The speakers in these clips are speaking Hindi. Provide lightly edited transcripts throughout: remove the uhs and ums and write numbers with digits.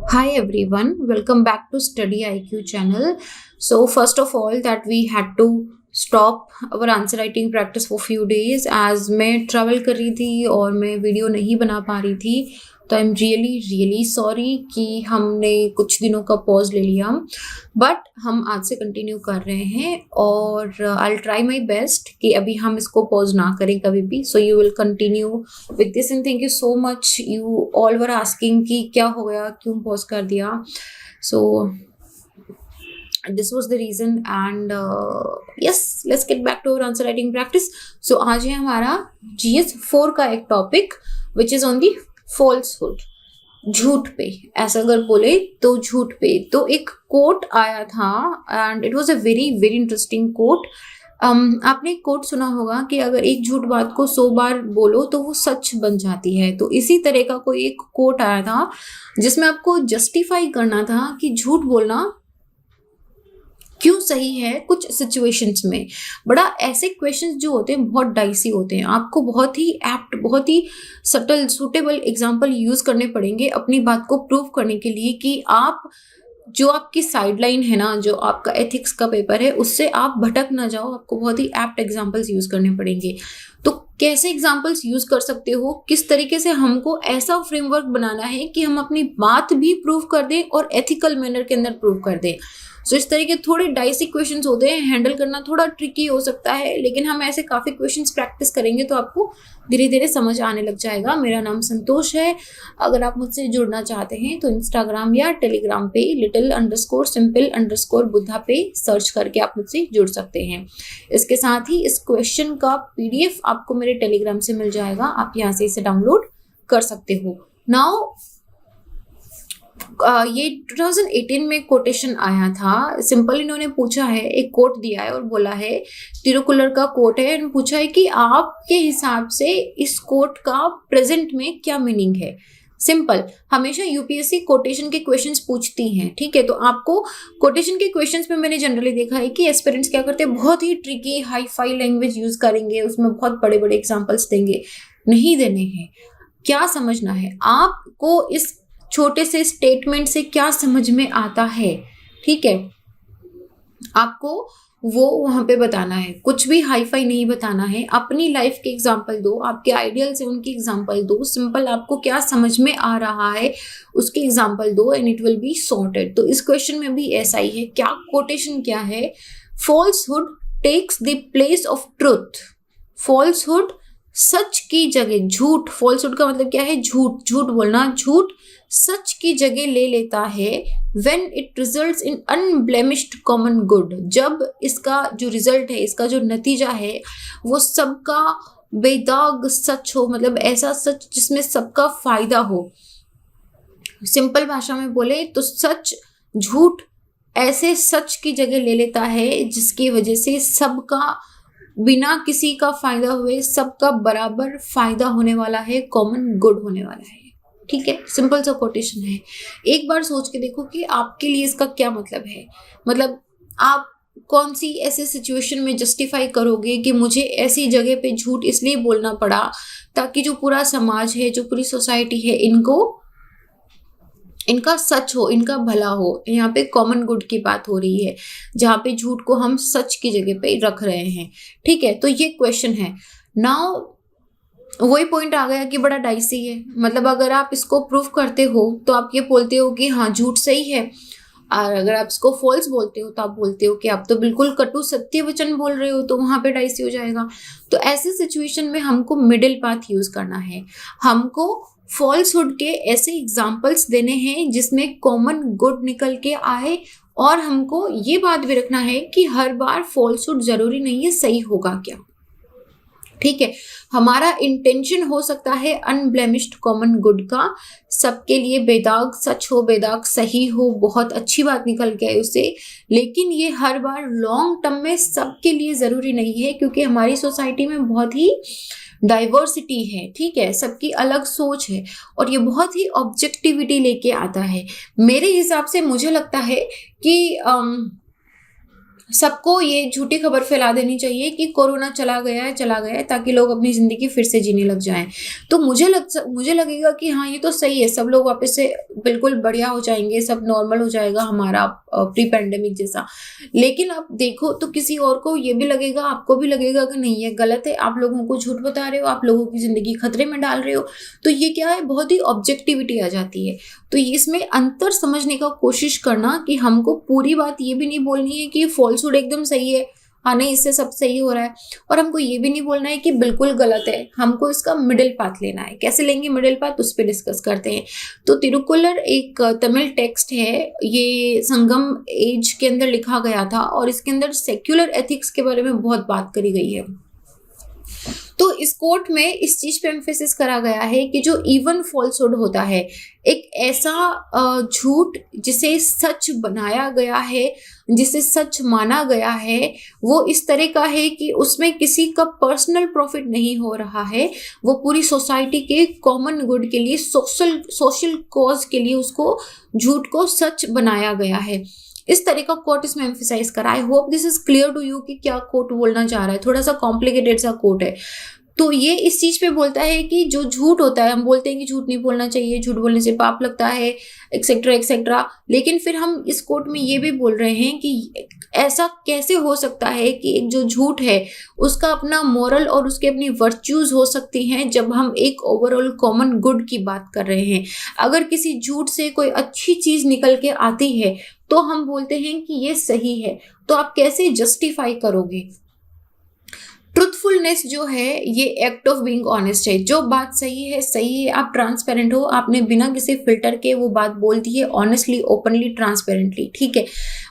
Hi everyone, welcome back to Study IQ channel. So first of all that we had to stop our answer writing practice for few days as मैं travel कर रही थी और मैं वीडियो नहीं बना पा रही थी, तो आई एम रियली सॉरी कि हमने कुछ दिनों का पॉज ले लिया, बट हम आज से कंटिन्यू कर रहे हैं और I will try my best कि अभी हम इसको पॉज ना करें कभी भी. So you will continue with this and thank you so much. You all were asking कि क्या हो गया, क्यों पॉज कर दिया. सो this was the reason and yes, let's get back to our answer writing practice. So आज है हमारा GS 4 का एक topic which is on the falsehood. झूठ पे, ऐसा अगर बोले तो झूठ पे. तो एक कोट आया था and it was a very interesting coat. आपने एक कोट सुना होगा कि अगर एक झूठ बात को 100 बार बोलो तो वो सच बन जाती है. तो इसी तरह का कोई एक कोट आया था जिसमें आपको जस्टिफाई करना था कि झूठ बोलना क्यों सही है कुछ सिचुएशंस में. बड़ा ऐसे क्वेश्चंस जो होते हैं बहुत डाइसी होते हैं. आपको बहुत ही एप्ट, बहुत ही सटल, सूटेबल एग्जांपल यूज करने पड़ेंगे अपनी बात को प्रूव करने के लिए कि आप जो आपकी साइडलाइन है ना, जो आपका एथिक्स का पेपर है, उससे आप भटक ना जाओ. आपको बहुत ही एप्ट एग्जांपल्स यूज करने पड़ेंगे. तो कैसे एग्जांपल्स यूज कर सकते हो, किस तरीके से हमको ऐसा फ्रेमवर्क बनाना है कि हम अपनी बात भी प्रूव कर दें और एथिकल मैनर के अंदर प्रूव कर दें. सो इस तरह के थोड़े डाइसी क्वेश्चंस होते हैं, हैंडल करना थोड़ा ट्रिकी हो सकता है, लेकिन हम ऐसे काफ़ी क्वेश्चंस प्रैक्टिस करेंगे तो आपको धीरे धीरे समझ आने लग जाएगा. मेरा नाम संतोष है. अगर आप मुझसे जुड़ना चाहते हैं तो इंस्टाग्राम या टेलीग्राम पे little_simple_बुद्धा पे सर्च करके आप मुझसे जुड़ सकते हैं. इसके साथ ही इस क्वेश्चन का PDF आपको मेरे टेलीग्राम से मिल जाएगा. आप यहाँ से इसे डाउनलोड कर सकते हो. नाउ ये 2018 में कोटेशन आया था. सिंपल इन्होंने पूछा है, एक कोट दिया है और बोला है, तिरुकुलर का कोट है, और पूछा है कि आपके हिसाब से इस कोट का प्रेजेंट में क्या मीनिंग है. सिंपल, हमेशा यूपीएससी कोटेशन के क्वेश्चंस पूछती हैं. ठीक है, तो आपको कोटेशन के क्वेश्चंस में मैंने जनरली देखा है कि एस्पिरेंट्स क्या करते हैं, बहुत ही tricky hi fi language use करेंगे, उसमें बहुत बड़े बड़े एग्जाम्पल्स देंगे. नहीं देने हैं. क्या समझना है आपको, इस छोटे से स्टेटमेंट से क्या समझ में आता है. ठीक है, आपको वो वहां पे बताना है. कुछ भी हाई फाई नहीं बताना है. अपनी लाइफ के एग्जाम्पल दो, आपके आइडियल से उनकी एग्जाम्पल दो. सिंपल, आपको क्या समझ में आ रहा है उसके एग्जाम्पल दो and it will be sorted. तो इस क्वेश्चन में भी ऐसा ही है. क्या कोटेशन क्या है, falsehood takes the place of truth. Falsehood सच की जगह, झूठ, फॉल्सहुड का मतलब क्या है, झूठ, झूठ बोलना. झूठ सच की जगह ले लेता है when it results in unblemished common good. जब इसका जो रिजल्ट है, इसका जो नतीजा है, वो सबका बेदाग सच हो, मतलब ऐसा सच जिसमें सबका फायदा हो. सिंपल भाषा में बोले तो सच, झूठ ऐसे सच की जगह ले लेता है जिसकी वजह से सबका, बिना किसी का फायदा हुए, सबका बराबर फायदा होने वाला है, कॉमन गुड होने वाला है. ठीक है, सिंपल सा कोटेशन है. एक बार सोच के देखो कि आपके लिए इसका क्या मतलब है. मतलब आप कौन सी ऐसे सिचुएशन में जस्टिफाई करोगे कि मुझे ऐसी जगह पे झूठ इसलिए बोलना पड़ा ताकि जो पूरा समाज है, जो पूरी सोसाइटी है, इनका सच हो, इनका भला हो. यहाँ पे कॉमन गुड की बात हो रही है, जहाँ पे झूठ को हम सच की जगह पे रख रहे हैं. ठीक है, तो ये क्वेश्चन है. नाउ वही पॉइंट आ गया कि बड़ा डाइसी है. मतलब अगर आप इसको प्रूव करते हो तो आप ये बोलते हो कि हाँ झूठ सही है, और अगर आप इसको फॉल्स बोलते हो तो आप बोलते हो कि आप तो बिल्कुल कटु सत्य वचन बोल रहे हो, तो वहां पे डाइसी हो जाएगा. तो ऐसी सिचुएशन में हमको मिडिल पाथ यूज करना है. हमको फॉल्सहुड के ऐसे एग्जाम्पल्स देने हैं जिसमें कॉमन गुड निकल के आए, और हमको ये बात भी रखना है कि हर बार फॉल्सहुड जरूरी नहीं है सही होगा क्या. ठीक है, हमारा इंटेंशन हो सकता है अनब्लेमिश्ड कॉमन गुड का, सबके लिए बेदाग सच हो, बेदाग सही हो, बहुत अच्छी बात निकल के आए उससे. लेकिन ये हर बार लॉन्ग टर्म में सबके लिए जरूरी नहीं है, क्योंकि हमारी सोसाइटी में बहुत ही डाइवर्सिटी है. ठीक है, सबकी अलग सोच है और ये बहुत ही ऑब्जेक्टिविटी लेके आता है. मेरे हिसाब से मुझे लगता है कि सबको ये झूठी खबर फैला देनी चाहिए कि कोरोना चला गया है, ताकि लोग अपनी ज़िंदगी फिर से जीने लग जाएँ। तो मुझे लगेगा कि हाँ, ये तो सही है, सब लोग वापस से बिल्कुल बढ़िया हो जाएँगे, सब नॉर्मल हो जाएगा हमारा प्री पैंडेमिक जैसा। लेकिन आप देखो तो किसी और को ये भी लगेगा, आपको भी लगेगा कि नहीं ये गलत है, आप लोगों को झूठ बता रहे हो, आप लोगों की ज़िंदगी खतरे में डाल रहे हो। तो ये क्या है, बहुत ही ऑब्जेक्टिविटी आ जाती है। तो इसमें अंतर समझने का कोशिश करना कि हमको पूरी बात ये भी नहीं बोलनी है कि फॉल्सहुड एकदम सही है, हाँ नहीं इससे सब सही हो रहा है, और हमको ये भी नहीं बोलना है कि बिल्कुल गलत है। हमको इसका मिडिल पाथ लेना है। कैसे लेंगे मिडिल पाथ, उस पर डिस्कस करते हैं। तो तिरुकुलर एक तमिल टेक्स्ट है, ये संगम एज के अंदर लिखा गया था और इसके अंदर सेक्युलर एथिक्स के बारे में बहुत बात करी गई है। तो इस कोट में इस चीज पे एम्फेसिस करा गया है कि जो इवन फॉल्सहुड होता है, एक ऐसा झूठ जिसे सच बनाया गया है, जिसे सच माना गया है, वो इस तरह का है कि उसमें किसी का पर्सनल प्रॉफिट नहीं हो रहा है, वो पूरी सोसाइटी के कॉमन गुड के लिए, सोशल कॉज के लिए उसको झूठ को सच बनाया गया है। इस तरह का कोट इसमें एम्फेसाइज करा। I hope this is clear to you कि क्या कोट बोलना चाह रहा है। थोड़ा सा कॉम्प्लिकेटेड सा कोट है। तो ये इस चीज पे बोलता है कि जो झूठ होता है, हम बोलते हैं कि झूठ नहीं बोलना चाहिए, झूठ बोलने से पाप लगता है, एक्सेट्रा एक्सेट्रा, लेकिन फिर हम इस कोट में ये भी बोल रहे हैं कि ऐसा कैसे हो सकता है कि एक जो झूठ है उसका अपना मोरल और उसके अपनी वर्च्यूज हो सकती हैं, जब हम एक ओवरऑल कॉमन गुड की बात कर रहे हैं। अगर किसी झूठ से कोई अच्छी चीज निकल के आती है तो हम बोलते हैं कि ये सही है। तो आप कैसे जस्टिफाई करोगे? ट्रुथफुलनेस जो है ये एक्ट ऑफ बीइंग ऑनेस्ट है। जो बात सही है, आप ट्रांसपेरेंट हो, आपने बिना किसी फिल्टर के वो बात बोल दी है, ऑनेस्टली, ओपनली, ट्रांसपेरेंटली, ठीक है।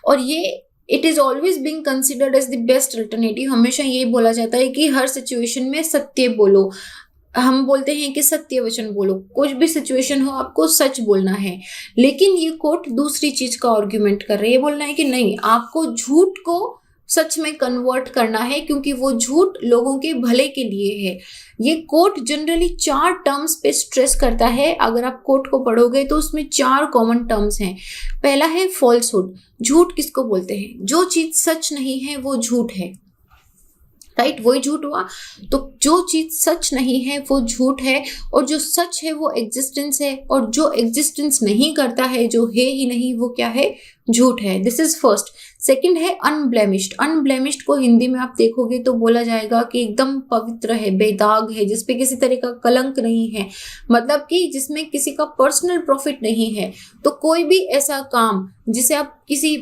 और ये it is always being considered as the best alternative. हमेशा ये बोला जाता है कि हर सिचुएशन में सत्य बोलो। हम बोलते हैं कि सत्य वचन बोलो, कुछ भी सिचुएशन हो आपको सच बोलना है। लेकिन ये कोट दूसरी चीज का आर्ग्यूमेंट कर रही है, ये बोलना है कि नहीं, आपको झूठ को सच में कन्वर्ट करना है, क्योंकि वो झूठ लोगों के भले के लिए है। ये कोट जनरली 4 टर्म्स पे स्ट्रेस करता है। अगर आप कोट को पढ़ोगे तो उसमें 4 कॉमन टर्म्स हैं। पहला है फॉल्सहुड। झूठ किसको बोलते हैं? जो चीज सच नहीं है वो झूठ है, राइट, वही झूठ हुआ। तो जो चीज सच नहीं है वो झूठ है, और जो सच है वो एग्जिस्टेंस है, और जो एग्जिस्टेंस नहीं करता है, जो है ही नहीं, वो क्या है? झूठ है। This is first. सेकंड है अनब्लेमिश्ड। अनब्लेमिश्ड को हिंदी में आप देखोगे तो बोला जाएगा कि एकदम पवित्र है, बेदाग है, जिसपे किसी तरह का कलंक नहीं है, मतलब कि जिसमें किसी का पर्सनल प्रॉफिट नहीं है। तो कोई भी ऐसा काम जिसे आप किसी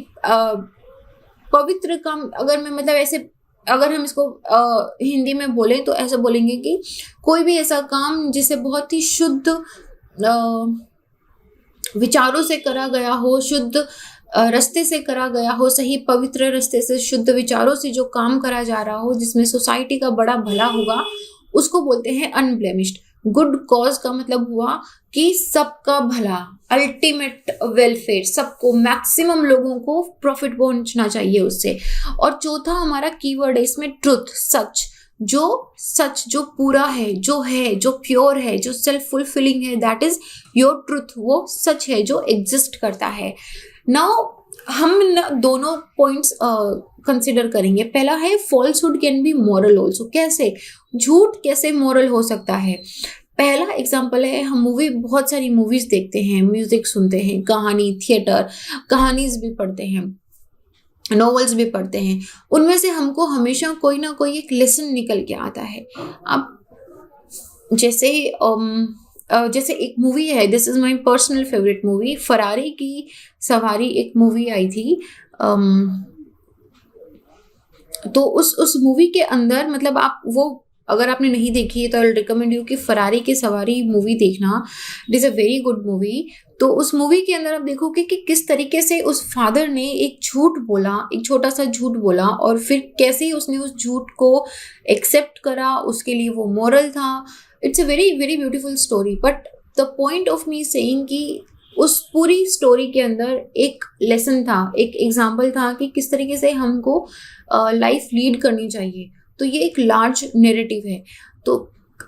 पवित्र काम, अगर मैं मतलब ऐसे, अगर हम इसको हिंदी में बोलें तो ऐसा बोलेंगे कि कोई भी ऐसा काम जिसे बहुत ही शुद्ध विचारों से करा गया हो, शुद्ध रास्ते से करा गया हो, सही पवित्र रास्ते से, शुद्ध विचारों से जो काम करा जा रहा हो, जिसमें सोसाइटी का बड़ा भला होगा, उसको बोलते हैं अनब्लेमिश्ड। गुड कॉज का मतलब हुआ कि सबका भला, अल्टीमेट वेलफेयर, सबको, मैक्सिमम लोगों को प्रॉफिट पहुंचना चाहिए उससे। और चौथा हमारा कीवर्ड है इसमें ट्रुथ, सच। जो पूरा है, जो प्योर है, जो सेल्फ फुलफिलिंग है, दैट इज योर ट्रुथ। वो सच है जो एग्जिस्ट करता है। नाउ हम दोनों पॉइंट्स कंसिडर करेंगे। पहला है falsehood can be moral also. कैसे? झूठ कैसे मॉरल हो सकता है? पहला एग्जाम्पल है, हम बहुत सारी मूवीज देखते हैं, म्यूजिक सुनते हैं, कहानी, थिएटर, कहानीज भी पढ़ते हैं, नॉवेल्स भी पढ़ते हैं। उनमें से हमको हमेशा कोई ना कोई एक लेसन निकल के आता है। अब जैसे एक मूवी है, this is my personal favourite movie, Ferrari की सवारी, एक मूवी आई थी। तो उस मूवी के अंदर, मतलब आप वो, अगर आपने नहीं देखी है तो आई रिकमेंड यू कि फरारी की सवारी मूवी देखना। It is a very good movie. तो उस मूवी के अंदर आप देखोगे कि किस तरीके से उस फादर ने एक झूठ बोला, एक छोटा सा झूठ बोला, और फिर कैसे उसने उस झूठ को एक्सेप्ट करा, उसके लिए वो मोरल था। It's a very very beautiful story. But the point of me saying कि उस पूरी स्टोरी के अंदर एक लेसन था, एक एग्जाम्पल था कि किस तरीके से हमको लाइफ लीड करनी चाहिए। तो ये एक लार्ज नैरेटिव है। तो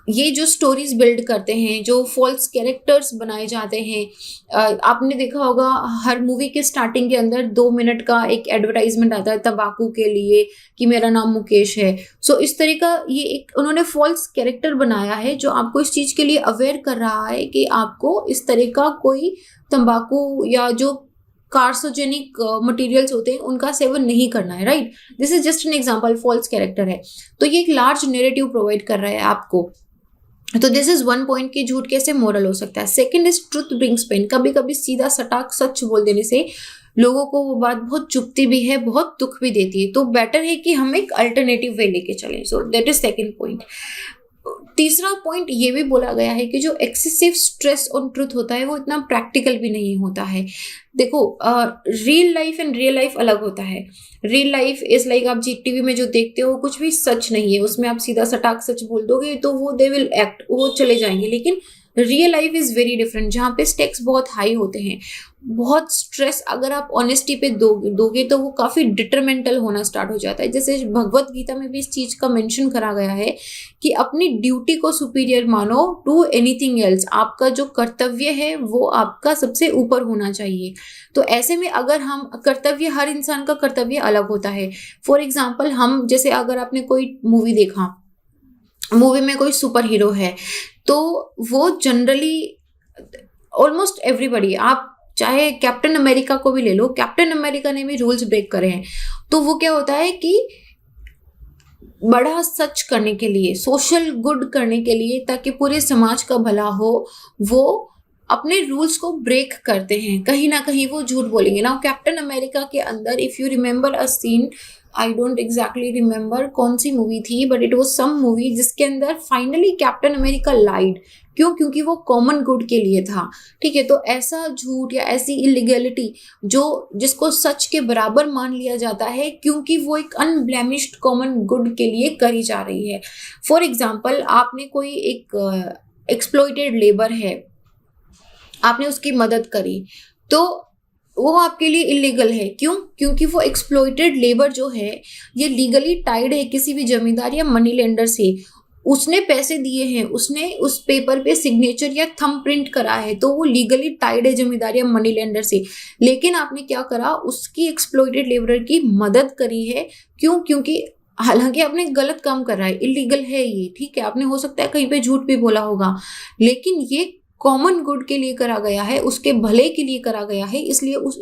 ये जो स्टोरीज बिल्ड करते हैं, जो फॉल्स कैरेक्टर्स बनाए जाते हैं, आपने देखा होगा हर मूवी के स्टार्टिंग के अंदर 2 मिनट का एक एडवर्टाइजमेंट आता है तंबाकू के लिए कि मेरा नाम मुकेश है। सो इस तरह का ये एक उन्होंने फॉल्स कैरेक्टर बनाया है जो आपको इस चीज के लिए अवेयर कर रहा है कि आपको इस तरह का कोई तंबाकू या जो कार्सोजेनिक मटेरियल्स होते हैं उनका सेवन नहीं करना है, right. This is just an example, false character है। तो ये एक लार्ज नैरेटिव प्रोवाइड कर रहा है आपको। तो दिस इज वन पॉइंट कि झूठ कैसे मोरल हो सकता है। Second is truth brings pain. कभी कभी सीधा सटाक सच बोल देने से लोगों को वो बात बहुत चुभती भी है, बहुत दुख भी देती है। तो बेटर है कि हम एक अल्टरनेटिव वे लेके चलें। So that is second point. तीसरा पॉइंट ये भी बोला गया है कि जो एक्सेसिव स्ट्रेस ऑन ट्रुथ होता है वो इतना प्रैक्टिकल भी नहीं होता है। देखो, real life and real life अलग होता है। रियल लाइफ इज लाइक आप जी टीवी में जो देखते हो कुछ भी सच नहीं है, उसमें आप सीधा सटाक सच बोल दोगे तो वो दे विल एक्ट, वो चले जाएंगे। लेकिन real life is very different, जहाँ पे स्टेक्स बहुत हाई होते हैं, बहुत स्ट्रेस अगर आप ऑनेस्टी पे दोगे तो वो काफी डिटरमेंटल होना स्टार्ट हो जाता है। जैसे भगवत गीता में भी इस चीज का मेंशन करा गया है कि अपनी ड्यूटी को सुपीरियर मानो टू एनीथिंग एल्स। आपका जो कर्तव्य है वो आपका सबसे ऊपर होना चाहिए। तो ऐसे में अगर हम कर्तव्य, हर इंसान का कर्तव्य अलग होता है। फॉर एग्जाम्पल, हम जैसे अगर आपने कोई मूवी देखा, मूवी में कोई सुपर हीरो है तो वो जनरली ऑलमोस्ट एवरीबडी, आप चाहे कैप्टन अमेरिका को भी ले लो, कैप्टन अमेरिका ने भी रूल्स ब्रेक करे हैं। तो वो क्या होता है कि बड़ा सच करने के लिए, सोशल गुड करने के लिए, ताकि पूरे समाज का भला हो, वो अपने रूल्स को ब्रेक करते हैं। कहीं ना कहीं वो झूठ बोलेंगे ना। कैप्टन अमेरिका के अंदर if you remember a scene, I don't exactly remember कौन सी मूवी थी, but it was some movie जिसके अंदर फाइनली कैप्टन अमेरिका लाइड। क्यों? क्योंकि वो कॉमन गुड के लिए था। ठीक है, तो ऐसा झूठ या ऐसी इलीगलिटी जो जिसको सच के बराबर मान लिया जाता है क्योंकि वो एक अनब्लेमिश्ड कॉमन गुड के लिए करी जा रही है। फॉर एग्जाम्पल, आपने कोई एक एक्सप्लॉइटेड लेबर है, आपने उसकी मदद करी, तो वो आपके लिए इलीगल है। क्यों? क्योंकि वो एक्सप्लॉइटेड लेबर जो है ये लीगली टाइड है किसी भी जमींदार या मनी लेंडर से। उसने पैसे दिए हैं, उसने उस पेपर पे सिग्नेचर या थंब प्रिंट करा है, तो वो लीगली टाइड है जमींदार या मनी लेंडर से। लेकिन आपने क्या करा, उसकी एक्सप्लॉइटेड लेबर की मदद करी है। क्यों? क्योंकि हालांकि आपने गलत काम कर रहा है, इलीगल है ये, ठीक है, आपने हो सकता है कहीं पे झूठ भी बोला होगा, लेकिन ये कॉमन गुड के लिए करा गया है, उसके भले के लिए करा गया है, इसलिए उस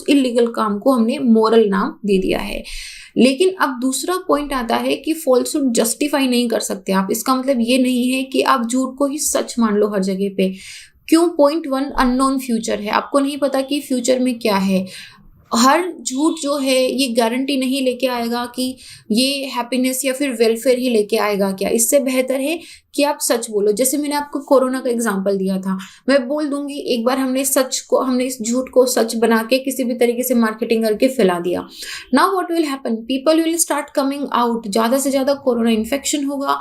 इलीगल काम को हमने मोरल नाम दे दिया है। लेकिन अब दूसरा पॉइंट आता है कि फॉल्सहुड जस्टिफाई नहीं कर सकते आप। इसका मतलब ये नहीं है कि आप झूठ को ही सच मान लो हर जगह पे। क्यों? पॉइंट 1, अननोन फ्यूचर है, आपको नहीं पता कि फ्यूचर में क्या है। हर झूठ जो है ये गारंटी नहीं लेके आएगा कि ये हैप्पीनेस या फिर वेलफेयर ही लेके आएगा। क्या? इससे बेहतर है कि आप सच बोलो। जैसे मैंने आपको कोरोना का एग्जांपल दिया था, मैं बोल दूंगी एक बार हमने इस झूठ को सच बना के किसी भी तरीके से मार्केटिंग करके फैला दिया। Now what will happen, people will start coming out, ज्यादा से ज्यादा कोरोना इन्फेक्शन होगा।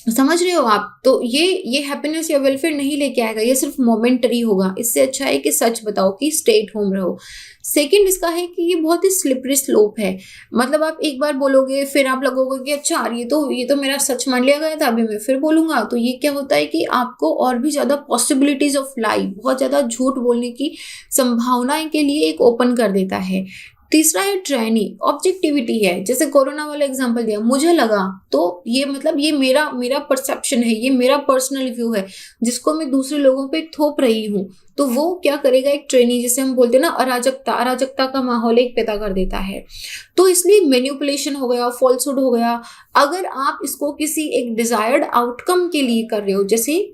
समझ रहे हो आप? तो ये हैप्पीनेस या वेलफेयर नहीं लेके आएगा, ये सिर्फ मोमेंटरी होगा। इससे अच्छा है कि सच बताओ कि स्टे एट होम रहो। सेकंड इसका है कि ये बहुत ही स्लिपरी स्लोप है। मतलब आप एक बार बोलोगे, फिर आप लगोगे कि अच्छा ये तो मेरा सच मान लिया गया था, अभी मैं फिर बोलूंगा। तो ये क्या होता है कि आपको और भी ज्यादा पॉसिबिलिटीज ऑफ लाई, बहुत ज्यादा झूठ बोलने की संभावनाएं के लिए एक ओपन कर देता है। तीसरा है ट्रेनी, ऑब्जेक्टिविटी है। जैसे कोरोना वाला एग्जांपल दिया, मुझे लगा, तो ये मतलब ये मेरा परसेप्शन है, ये मेरा पर्सनल व्यू है जिसको मैं दूसरे लोगों पे थोप रही हूँ। तो वो क्या करेगा, एक ट्रेनी, जिसे हम बोलते हैं ना अराजकता का माहौल एक पैदा कर देता है। तो इसलिए मैनिपुलेशन हो गया, फॉल्सहुड हो गया। अगर आप इसको किसी एक डिजायर्ड आउटकम के लिए कर रहे हो, जैसे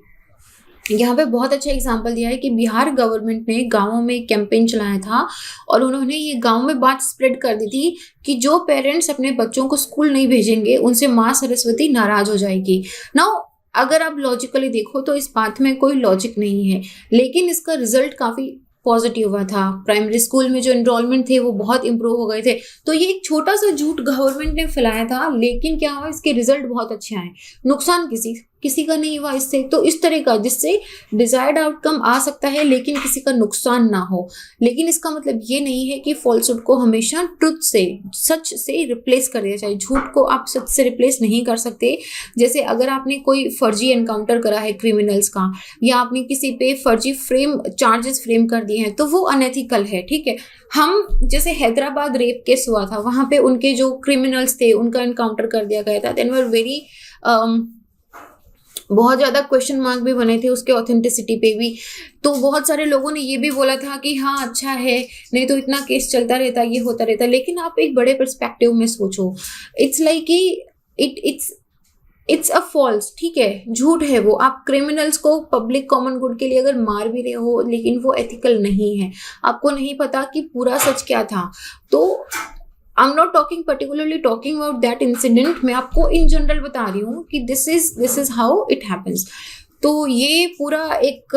यहाँ पे बहुत अच्छा एग्जाम्पल दिया है कि बिहार गवर्नमेंट ने गाँवों में एक कैंपेन चलाया था और उन्होंने ये गाँव में बात स्प्रेड कर दी थी कि जो पेरेंट्स अपने बच्चों को स्कूल नहीं भेजेंगे उनसे माँ सरस्वती नाराज हो जाएगी। नाउ अगर आप लॉजिकली देखो तो इस बात में कोई लॉजिक नहीं है, लेकिन इसका रिजल्ट काफी पॉजिटिव हुआ था। प्राइमरी स्कूल में जो एनरोलमेंट थे वो बहुत इंप्रूव हो गए थे। तो ये एक छोटा सा झूठ गवर्नमेंट ने फैलाया था, लेकिन क्या हुआ, इसके रिजल्ट बहुत अच्छे आए। नुकसान किसी का नहीं हुआ इससे, तो इस तरह का जिससे डिजायर्ड आउटकम आ सकता है लेकिन किसी का नुकसान ना हो। लेकिन इसका मतलब ये नहीं है कि फॉल्सहुड को हमेशा ट्रुथ से, सच से रिप्लेस कर दिया जाए। झूठ को आप सच से रिप्लेस नहीं कर सकते। जैसे अगर आपने कोई फर्जी एनकाउंटर करा है क्रिमिनल्स का, या आपने किसी पे फर्जी चार्जेस फ्रेम कर दिए हैं, तो वो अनएथिकल है, ठीक है। हम जैसे हैदराबाद रेप केस हुआ था, वहां पे उनके जो क्रिमिनल्स थे उनका एनकाउंटर कर दिया गया था। देन वर वेरी बहुत ज़्यादा क्वेश्चन मार्क भी बने थे उसके ऑथेंटिसिटी पे भी। तो बहुत सारे लोगों ने ये भी बोला था कि हाँ अच्छा है, नहीं तो इतना केस चलता रहता, ये होता रहता। लेकिन आप एक बड़े पर्सपेक्टिव में सोचो, इट्स लाइक कि इट्स अ फॉल्स, ठीक है, झूठ है वो। आप क्रिमिनल्स को पब्लिक कॉमन गुड के लिए अगर मार भी रहे हो, लेकिन वो एथिकल नहीं है। आपको नहीं पता कि पूरा सच क्या था। तो I am not talking particularly talking about that incident, मैं आपको इन जनरल बता रही हूँ कि this is how it happens. तो ये पूरा एक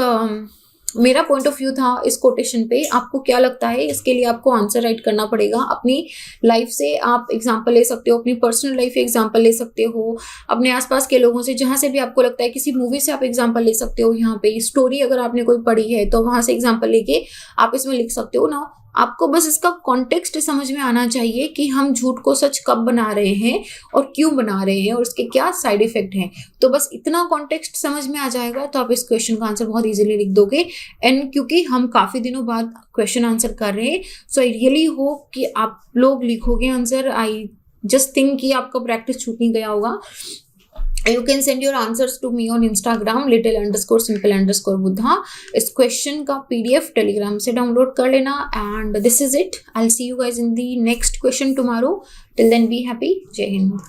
मेरा पॉइंट ऑफ व्यू था इस कोटेशन पे। आपको क्या लगता है? इसके लिए आपको आंसर राइट करना पड़ेगा। अपनी लाइफ से आप एग्जांपल ले सकते हो, अपनी पर्सनल लाइफ एग्जांपल ले सकते हो, अपने आसपास के लोगों से, जहाँ से भी आपको लगता है, किसी मूवी से आप एग्जांपल ले सकते हो। यहाँ पे स्टोरी अगर आपने कोई पढ़ी है तो वहां से एग्जांपल लेके आप इसमें लिख सकते हो ना। आपको बस इसका कॉन्टेक्स्ट समझ में आना चाहिए कि हम झूठ को सच कब बना रहे हैं और क्यों बना रहे हैं और उसके क्या साइड इफेक्ट हैं। तो बस इतना कॉन्टेक्स्ट समझ में आ जाएगा तो आप इस क्वेश्चन का आंसर बहुत इजीली लिख दोगे। एंड क्योंकि हम काफ़ी दिनों बाद क्वेश्चन आंसर कर रहे हैं, सो आई रियली होप कि आप लोग लिखोगे आंसर। आई जस्ट थिंक कि आपका प्रैक्टिस छूट नहीं गया होगा। You can send your answers to me on Instagram little_simple_buddha। इस क्वेश्चन का PDF टेलीग्राम से डाउनलोड कर लेना। And this is it. I'll see you guys in the next question tomorrow. Till then, be happy. जय हिंद।